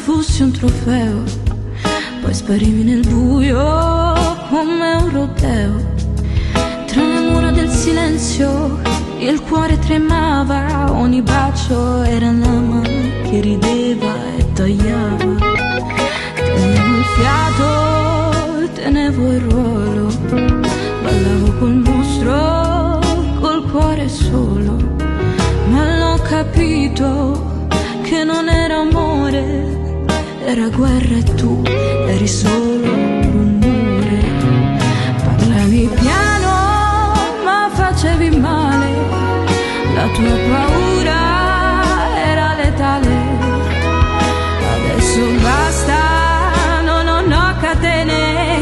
fossi un trofeo, poi sparivi nel buio come un rodeo. Tra le mura del silenzio il cuore tremava, ogni bacio era una mano che rideva e tagliava. Tenevo il fiato, tenevo il ruolo, ballavo col mostro, col cuore solo. Ma l'ho capito che non era amore, era guerra e tu eri solo rumore. Parlavi piano ma facevi male, la tua paura era letale. Adesso basta, non ho catene,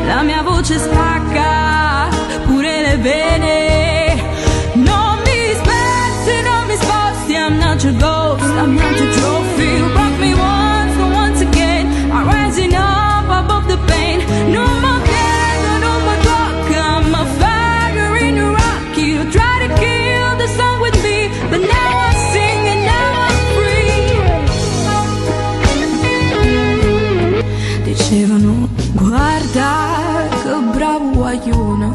la mia voce spacca pure le vene. Non mi spezzi, non mi sposti, I'm not your ghost, I'm not your trophy. You broke me once, but once again I'm rising up above the pain. No more piano, no more talk, I'm a fire in a rock. You try to kill the song with me, but now I sing and now I'm free. Dicevano guarda che bravo guaglione,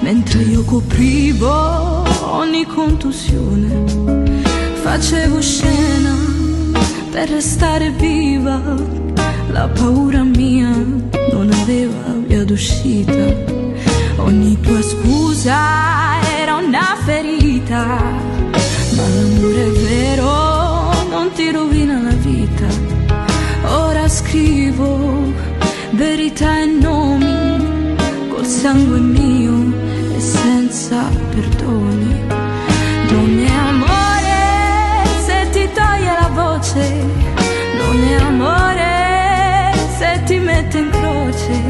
mentre io coprivo ogni contusione. Facevo scena per restare viva, la paura mia non aveva via d'uscita. Ogni tua scusa era una ferita, ma l'amore è vero non ti rovina la vita. Ora scrivo verità e nomi col sangue mio e senza perdoni. Non è amore se ti toglie la voce, non è amore se ti mette in croce,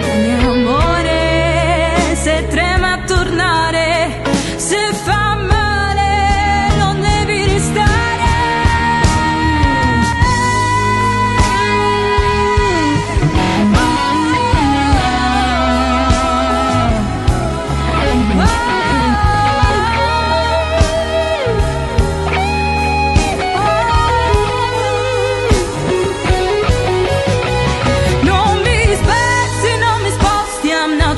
non è amore se trema a tornare, se fa male non devi restare.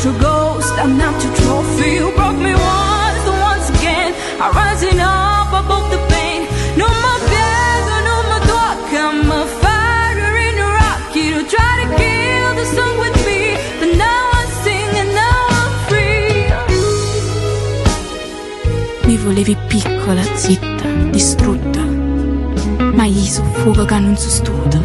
Your ghost, I'm not your trophy. You broke me once, and once again I'm rising up above the pain. No more piano, no more talk, I'm a fire in a rock. You try to kill the song with me, but now I sing and now I'm free. Mi volevi piccola, zitta, distrutta, ma io so fuoco che non so stuta.